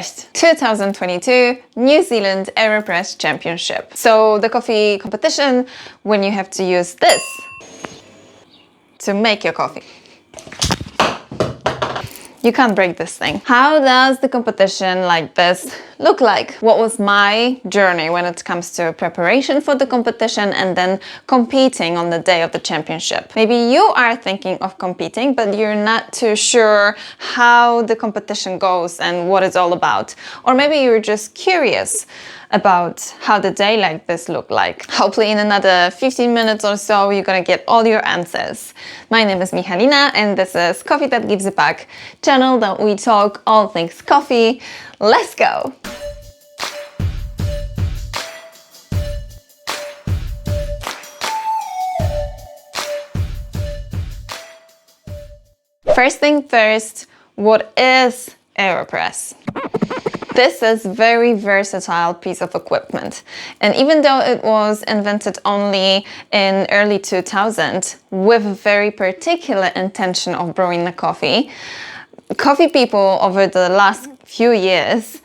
Cześć! 2022 New Zealand Aeropress Championship. So the coffee competition when you have to use this to make your coffee. You can't break this thing. How does the competition like this look like? What was my journey when it comes to preparation for the competition and then competing on the day of the championship? Maybe you are thinking of competing, but you're not too sure how the competition goes and what it's all about. Or maybe you're just curious about how the day like this look like. Hopefully in another 15 minutes or so, you're gonna get all your answers. My name is Michalina and this is Coffee That Gives a Back, channel that we talk all things coffee. Let's go! First thing first, what is AeroPress? This is a very versatile piece of equipment, and even though it was invented only in early 2000 with a very particular intention of brewing the coffee people over the last few years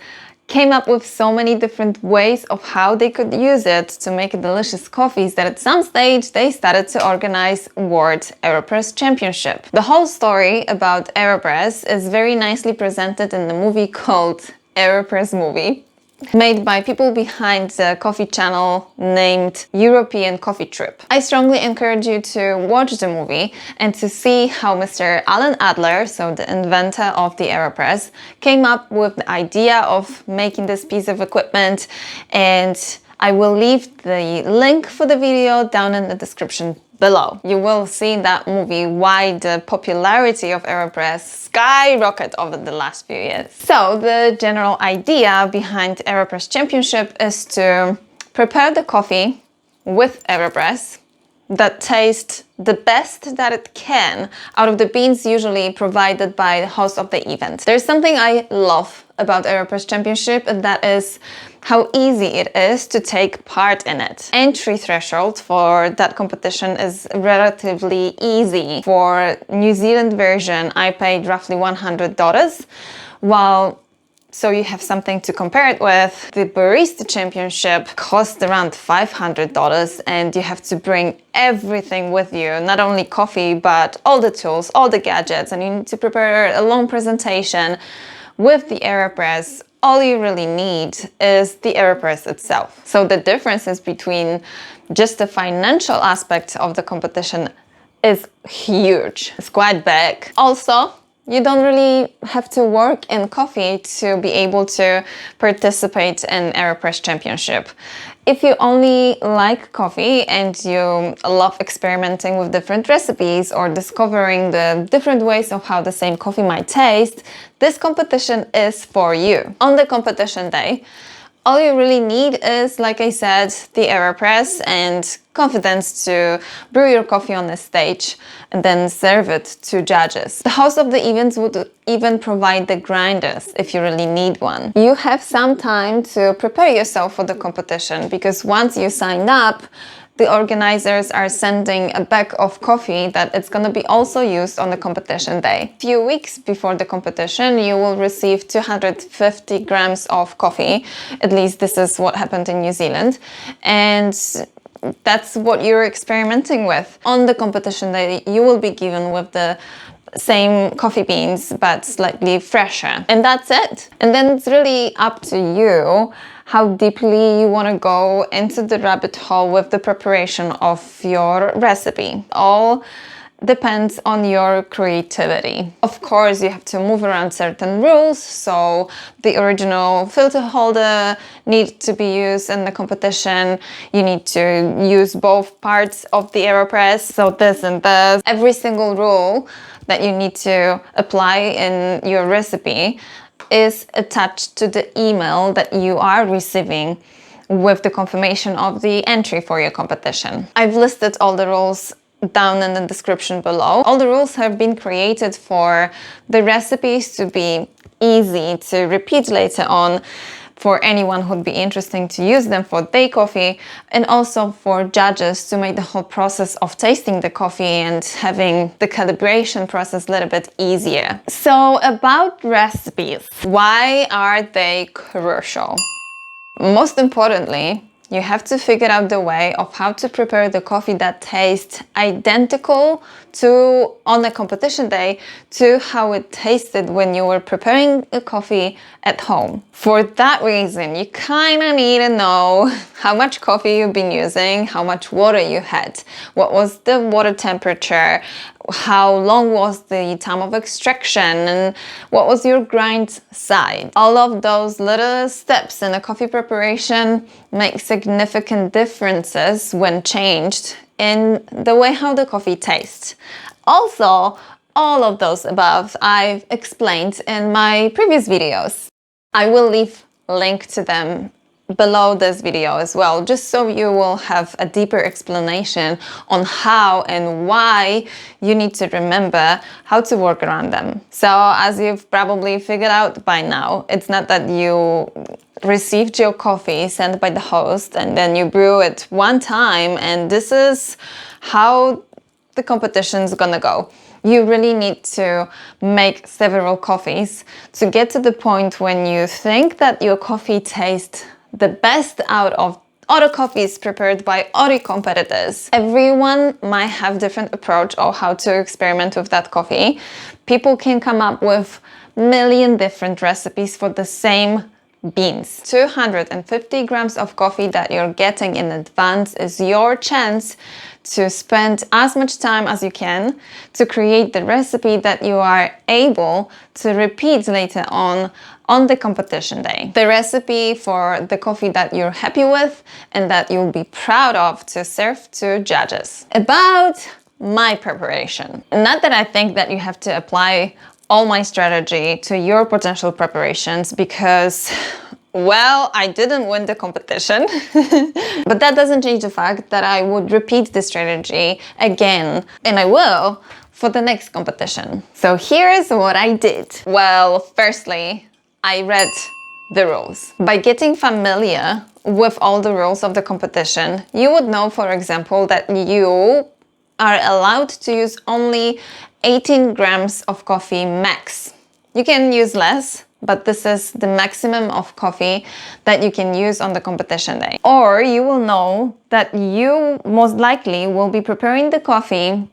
came up with so many different ways of how they could use it to make delicious coffees that at some stage they started to organize World Aeropress Championship. The whole story about AeroPress is very nicely presented in the movie called Aeropress Movie, made by people behind the coffee channel named European Coffee Trip. I strongly encourage you to watch the movie and to see how Mr. Alan Adler, so the inventor of the AeroPress, came up with the idea of making this piece of equipment, and I will leave the link for the video down in the description below. You will see in that movie why the popularity of AeroPress skyrocketed over the last few years. So the general idea behind AeroPress Championship is to prepare the coffee with AeroPress that tastes the best that it can out of the beans usually provided by the host of the event. There's something I love about AeroPress Championship, and that is how easy it is to take part in it. Entry threshold for that competition is relatively easy. For New Zealand version, I paid roughly $100, while so you have something to compare it with, the Barista Championship costs around $500 and you have to bring everything with you, not only coffee, but all the tools, all the gadgets, and you need to prepare a long presentation. With the AeroPress, all you really need is the AeroPress itself. So the differences between just the financial aspect of the competition is huge. It's quite big. Also, you don't really have to work in coffee to be able to participate in AeroPress Championship. If you only like coffee and you love experimenting with different recipes or discovering the different ways of how the same coffee might taste, this competition is for you. On the competition day, all you really need is, like I said, the AeroPress and confidence to brew your coffee on the stage and then serve it to judges. The host of the events would even provide the grinders if you really need one. You have some time to prepare yourself for the competition, because once you sign up, the organizers are sending a bag of coffee that it's going to be also used on the competition day. A few weeks before the competition, you will receive 250 grams of coffee. At least this is what happened in New Zealand. And that's what you're experimenting with. On the competition day, you will be given with the same coffee beans, but slightly fresher. And that's it. And then it's really up to you how deeply you want to go into the rabbit hole with the preparation of your recipe. All depends on your creativity. Of course, you have to move around certain rules, so the original filter holder needs to be used in the competition. You need to use both parts of the AeroPress, so this and this. Every single rule that you need to apply in your recipe is attached to the email that you are receiving with the confirmation of the entry for your competition. I've listed all the rules down in the description below. All the rules have been created for the recipes to be easy to repeat later on, for anyone who'd be interested to use them for their coffee, and also for judges to make the whole process of tasting the coffee and having the calibration process a little bit easier. So about recipes, why are they crucial? Most importantly, you have to figure out the way of how to prepare the coffee that tastes identical to, on a competition day, to how it tasted when you were preparing a coffee at home. For that reason, you kind of need to know how much coffee you've been using, how much water you had, what was the water temperature, how long was the time of extraction, and what was your grind size. All of those little steps in a coffee preparation make significant differences when changed in the way how the coffee tastes. Also, all of those above I've explained in my previous videos. I will leave a link to them below this video as well, just so you will have a deeper explanation on how and why you need to remember how to work around them. So as you've probably figured out by now, it's not that you received your coffee sent by the host and then you brew it one time and this is how the competition's gonna go. You really need to make several coffees to get to the point when you think that your coffee tastes the best out of other coffees prepared by other competitors. Everyone might have different approach or how to experiment with that coffee. People can come up with a million different recipes for the same beans. 250 grams of coffee that you're getting in advance is your chance to spend as much time as you can to create the recipe that you are able to repeat later on the competition day. The recipe for the coffee that you're happy with and that you'll be proud of to serve to judges. About my preparation. Not that I think that you have to apply all my strategy to your potential preparations because, well, I didn't win the competition, but that doesn't change the fact that I would repeat the strategy again, and I will for the next competition. So here's what I did. Well, firstly, I read the rules. By getting familiar with all the rules of the competition, you would know, for example, that you are allowed to use only 18 grams of coffee max. You can use less, but this is the maximum of coffee that you can use on the competition day. Or you will know that you most likely will be preparing the coffee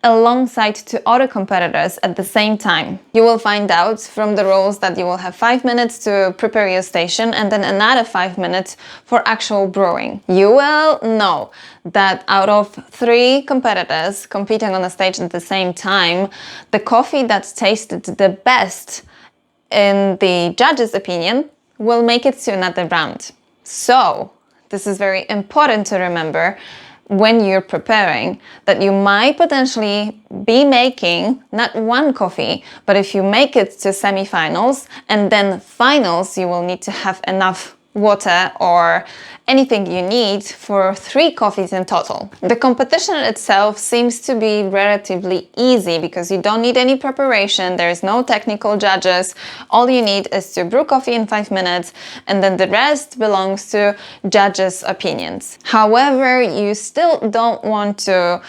alongside to other competitors at the same time. You will find out from the rules that you will have 5 minutes to prepare your station and then another 5 minutes for actual brewing. You will know that out of 3 competitors competing on the stage at the same time, the coffee that tasted the best in the judge's opinion will make it to another round. So this is very important to remember when you're preparing, that you might potentially be making not one coffee, but if you make it to semi-finals and then finals, you will need to have enough water or anything you need for 3 coffees in total. The competition itself seems to be relatively easy because you don't need any preparation, there's no technical judges, all you need is to brew coffee in 5 minutes and then the rest belongs to judges' opinions. However, you still don't want to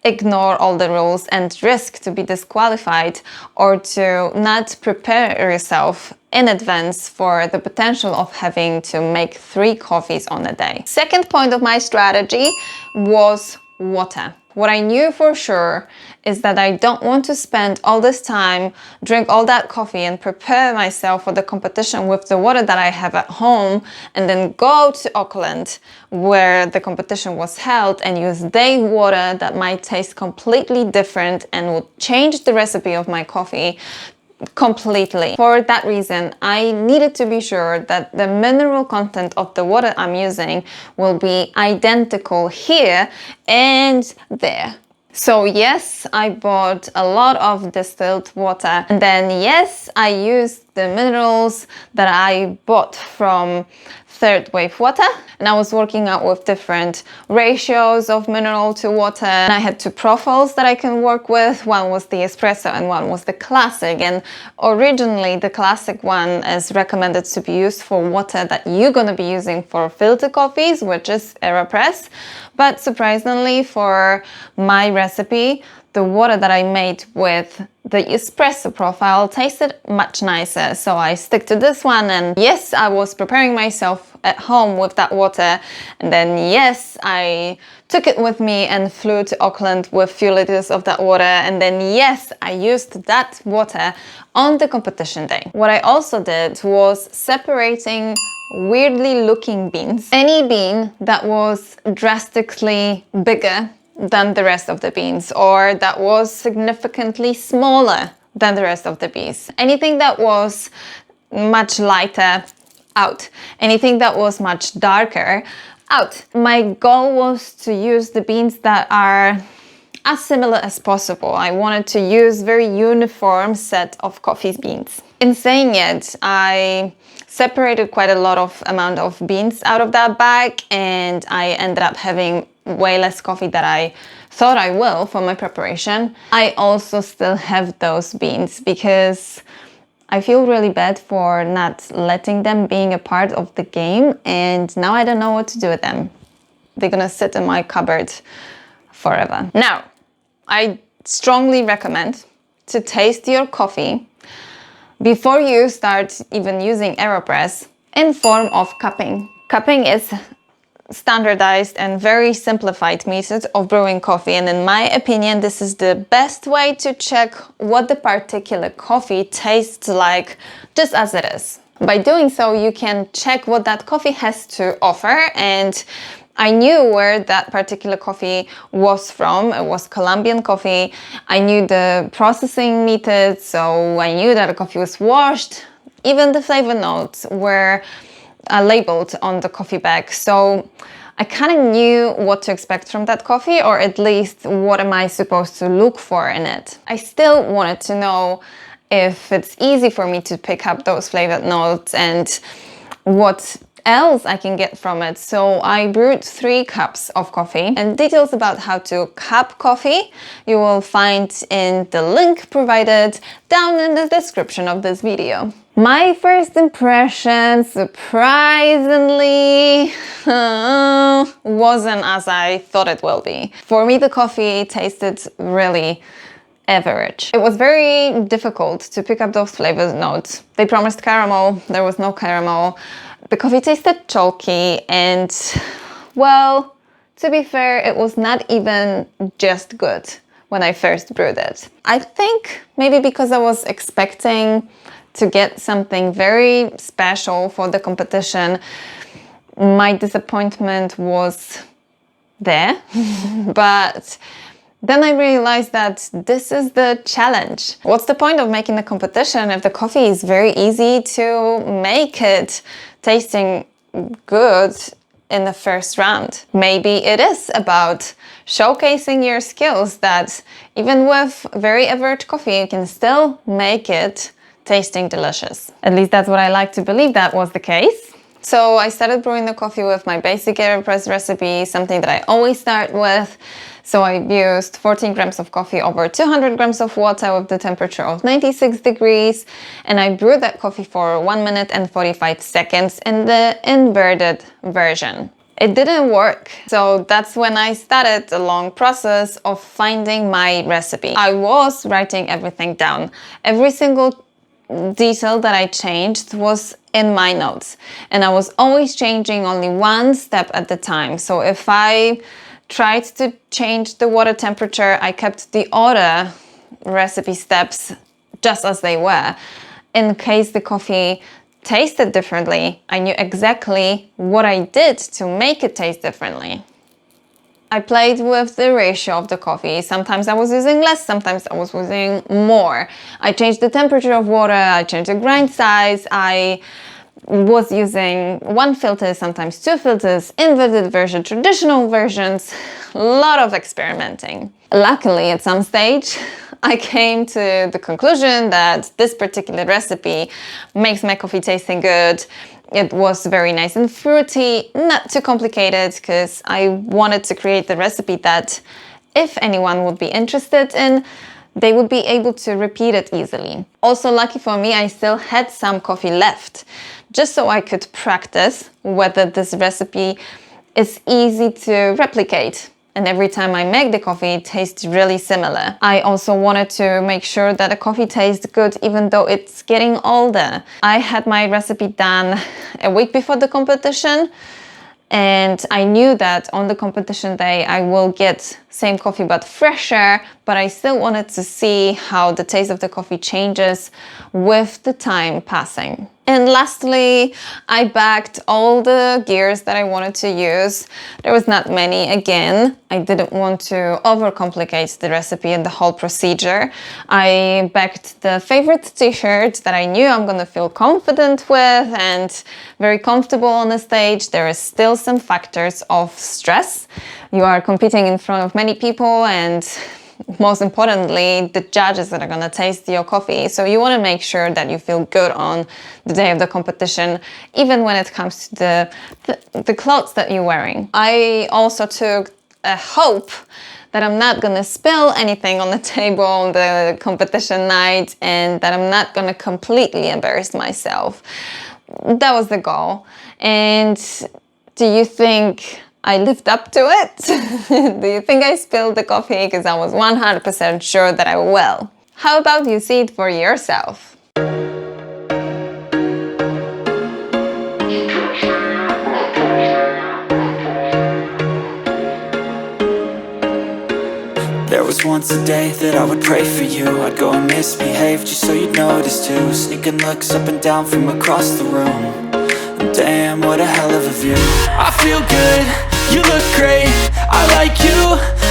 ignore all the rules and risk to be disqualified or to not prepare yourself in advance for the potential of having to make 3 coffees on a day. Second point of my strategy was water. What I knew for sure is that I don't want to spend all this time, drink all that coffee and prepare myself for the competition with the water that I have at home and then go to Auckland where the competition was held and use their water that might taste completely different and will change the recipe of my coffee completely. For that reason, I needed to be sure that the mineral content of the water I'm using will be identical here and there. So yes, I bought a lot of distilled water and then yes, I used the minerals that I bought from third wave water, and I was working out with different ratios of mineral to water, and I had two profiles that I can work with. One was the espresso and one was the classic, and originally the classic one is recommended to be used for water that you're going to be using for filter coffees, which is AeroPress. But surprisingly, for my recipe, the water that I made with the espresso profile tasted much nicer, so I stick to this one. And yes, I was preparing myself at home with that water, and then yes, I took it with me and flew to Auckland with a few liters of that water, and then yes, I used that water on the competition day. What I also did was separating weirdly looking beans. Any bean that was drastically bigger than the rest of the beans, or that was significantly smaller than the rest of the beans. Anything that was much lighter, out. Anything that was much darker, out. My goal was to use the beans that are as similar as possible. I wanted to use very uniform set of coffee beans. In saying it, I separated quite a lot of amount of beans out of that bag, and I ended up having way less coffee than I thought I will for my preparation. I also still have those beans because I feel really bad for not letting them being a part of the game, and now I don't know what to do with them. They're gonna sit in my cupboard forever. Now, I strongly recommend to taste your coffee before you start even using AeroPress in form of cupping. Cupping is standardized and very simplified method of brewing coffee, and in my opinion this is the best way to check what the particular coffee tastes like just as it is. By doing so, you can check what that coffee has to offer, and I knew where that particular coffee was from. It was Colombian coffee. I knew the processing method, so I knew that the coffee was washed. Even the flavor notes were labeled on the coffee bag, so I kind of knew what to expect from that coffee, or at least what am I supposed to look for in it. I still wanted to know if it's easy for me to pick up those flavored notes and what else I can get from it. So I brewed 3 cups of coffee, and details about how to cup coffee you will find in the link provided down in the description of this video. My first impression, surprisingly, wasn't as I thought it will be. For me, the coffee tasted really average. It was very difficult to pick up those flavor notes. They promised caramel, there was no caramel. The coffee tasted chalky, and well, to be fair, it was not even just good when I first brewed it. I think maybe because I was expecting to get something very special for the competition, my disappointment was there. But then I realized that this is the challenge. What's the point of making a competition if the coffee is very easy to make it tasting good in the first round? Maybe it is about showcasing your skills, that even with very average coffee, you can still make it tasting delicious. At least that's what I like to believe that was the case. So I started brewing the coffee with my basic AeroPress recipe, something that I always start with. So I used 14 grams of coffee over 200 grams of water with the temperature of 96 degrees. And I brewed that coffee for 1 minute and 45 seconds in the inverted version. It didn't work. So that's when I started the long process of finding my recipe. I was writing everything down. Every single detail that I changed was in my notes, and I was always changing only one step at a time. So if I tried to change the water temperature, I kept the other recipe steps just as they were. In case the coffee tasted differently, I knew exactly what I did to make it taste differently. I played with the ratio of the coffee. Sometimes I was using less, sometimes I was using more. I changed the temperature of water, I changed the grind size, I was using 1 filter, sometimes 2 filters, inverted version, traditional versions, a lot of experimenting. Luckily, at some stage, I came to the conclusion that this particular recipe makes my coffee tasting good. It was very nice and fruity, not too complicated, because I wanted to create the recipe that if anyone would be interested in, they would be able to repeat it easily. Also, lucky for me, I still had some coffee left, just so I could practice whether this recipe is easy to replicate. And every time I make the coffee, it tastes really similar. I also wanted to make sure that the coffee tastes good even though it's getting older. I had my recipe done a week before the competition, and I knew that on the competition day I will get same coffee but fresher, but I still wanted to see how the taste of the coffee changes with the time passing. And lastly, I bagged all the gears that I wanted to use. There was not many again. I didn't want to overcomplicate the recipe and the whole procedure. I bagged the favorite t-shirt that I knew I'm gonna feel confident with and very comfortable on the stage. There is still some factors of stress. You are competing in front of many people, and most importantly, the judges that are gonna taste your coffee. So you wanna make sure that you feel good on the day of the competition, even when it comes to the clothes that you're wearing. I also took a hope that I'm not gonna spill anything on the table on the competition night and that I'm not gonna completely embarrass myself. That was the goal. And do you think I lived up to it? Do you think I spilled the coffee? Because I was 100% sure that I will. How about you see it for yourself? There was once a day that I would pray for you. I'd go and misbehave just so you'd notice too. Sneaking looks up and down from across the room. And damn, what a hell of a view. I feel good, you look great, I like you,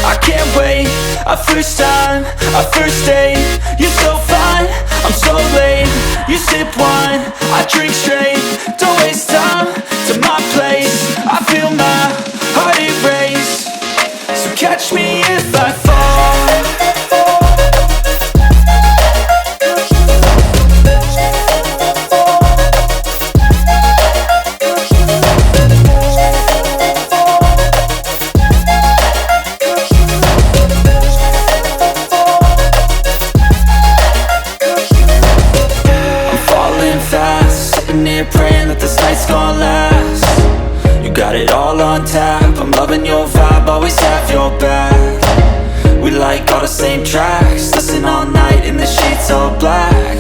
I can't wait. A first time, a first date, you're so fine, I'm so late. You sip wine, I drink straight, don't waste time to my place. I feel my heart erase, so catch me if I fall. Praying that this night's gonna last. You got it all on tap, I'm loving your vibe, always have your back. We like all the same tracks, listen all night in the sheets all black.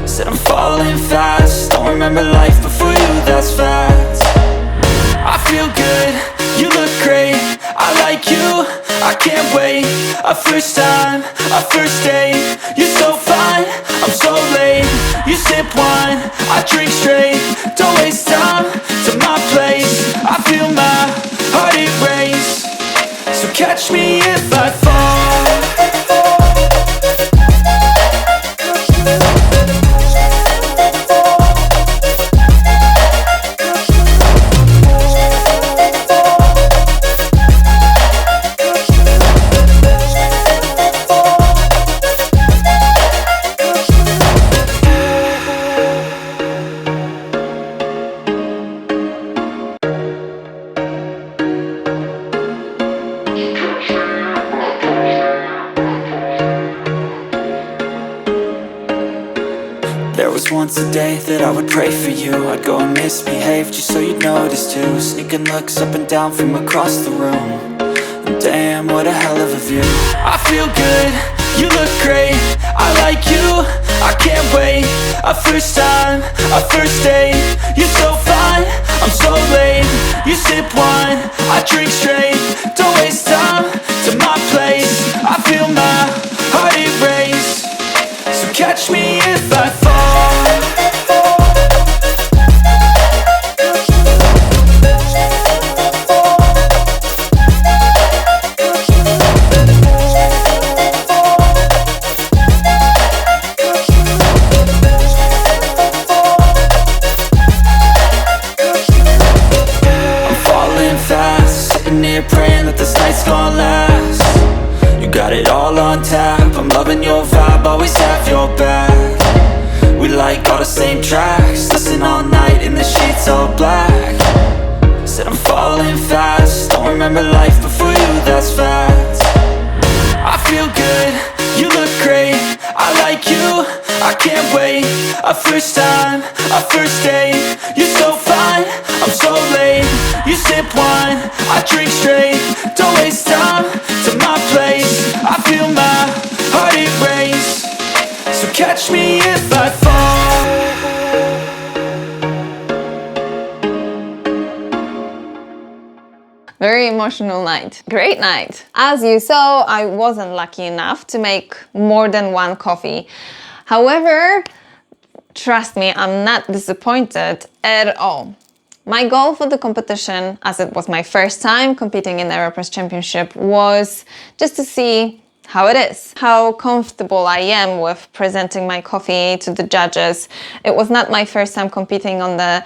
Said I'm falling fast, don't remember life before you, that's fact. I feel good, you look great, I like you, I can't wait. A first time, a first date, you're so fine, I'm so late. You sip wine, I drink straight, don't waste time to my place. I feel my heart erase, so catch me if I fall. There was once a day that I would pray for you. I'd go and misbehave just so you'd notice too. Sneaking looks up and down from across the room. And damn, what a hell of a view. I feel good, you look great, I like you, I can't wait. A first time, a first date, you're so fine, I'm so late. You sip wine, I drink straight, don't waste time to my place. I feel my heart erase, so catch me if I fall. Praying that this night's gonna last. You got it all on tap, I'm loving loving your vibe, always have your back. We like all the same tracks, listen all night in the sheets all black. Said I'm falling fast, don't remember life before you, that's fact. I feel good, you look great, I like you, I can't wait. A first time, a first date, you're so fine, I'm so late. You sip wine, I drink straight, don't waste time to my place. I feel my heart erase, so catch me if I fall. Very emotional night. Great night. As you saw, I wasn't lucky enough to make more than one coffee. However, trust me, I'm not disappointed at all. My goal for the competition, as it was my first time competing in the Aeropress Championship, was just to see how it is, how comfortable I am with presenting my coffee to the judges. It was not my first time competing on the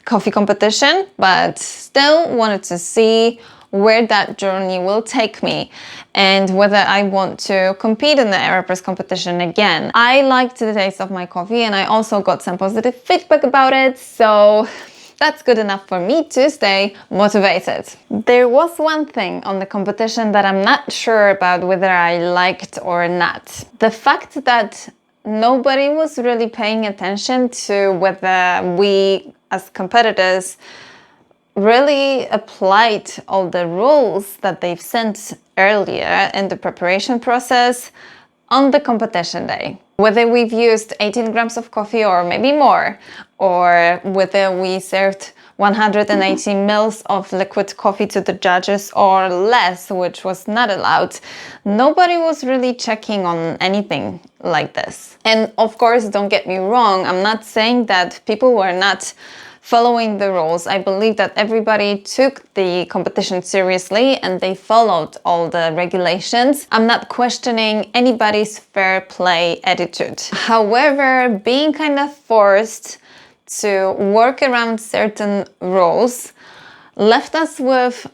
coffee competition, but still wanted to see where that journey will take me and whether I want to compete in the Aeropress competition again. I liked the taste of my coffee and I also got some positive feedback about it, so that's good enough for me to stay motivated. There was one thing on the competition that I'm not sure about whether I liked or not. The fact that nobody was really paying attention to whether we as competitors really applied all the rules that they've sent earlier in the preparation process on the competition day. Whether we've used 18 grams of coffee or maybe more, or whether we served 180 mils of liquid coffee to the judges or less, which was not allowed. Nobody was really checking on anything like this. And of course, don't get me wrong, I'm not saying that people were not following the rules. I believe that everybody took the competition seriously and they followed all the regulations. I'm not questioning anybody's fair play attitude. However, being kind of forced to work around certain rules left us with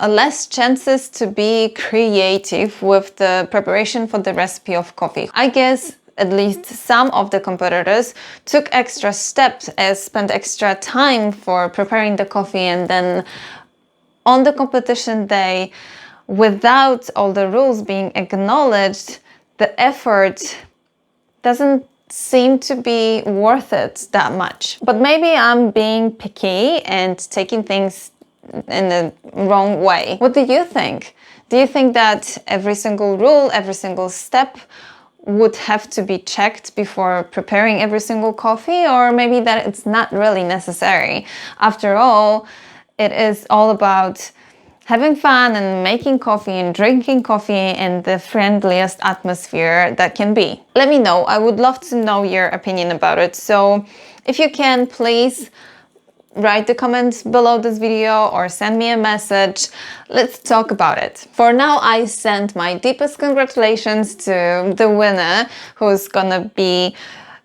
less chances to be creative with the preparation for the recipe of coffee. I guess at least some of the competitors took extra steps, spent extra time for preparing the coffee, and then on the competition day, without all the rules being acknowledged, the effort doesn't seem to be worth it that much. But maybe I'm being picky and taking things in the wrong way. What do you think? Do you think that every single rule, every single step would have to be checked before preparing every single coffee, or maybe that it's not really necessary? After all, it is all about having fun and making coffee and drinking coffee in the friendliest atmosphere that can be. Let me know. I would love to know your opinion about it. So if you can, please write the comments below this video or send me a message. Let's talk about it. For now, I send my deepest congratulations to the winner, who's gonna be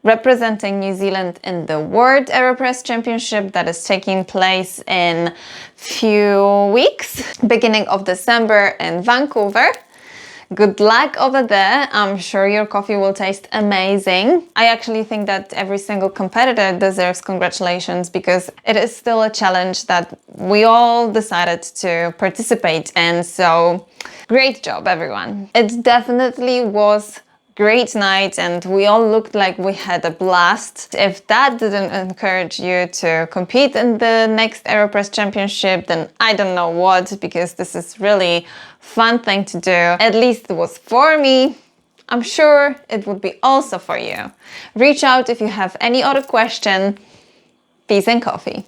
representing New Zealand in the World Aeropress Championship that is taking place in few weeks, beginning of December in Vancouver. Good luck over there. I'm sure your coffee will taste amazing. I actually think that every single competitor deserves congratulations because it is still a challenge that we all decided to participate in. So great job, everyone. It definitely was great night and we all looked like we had a blast. If that didn't encourage you to compete in the next Aeropress Championship, then I don't know what, because this is really fun thing to do. At least it was for me. I'm sure it would be also for you. Reach out if you have any other question. Peace and coffee.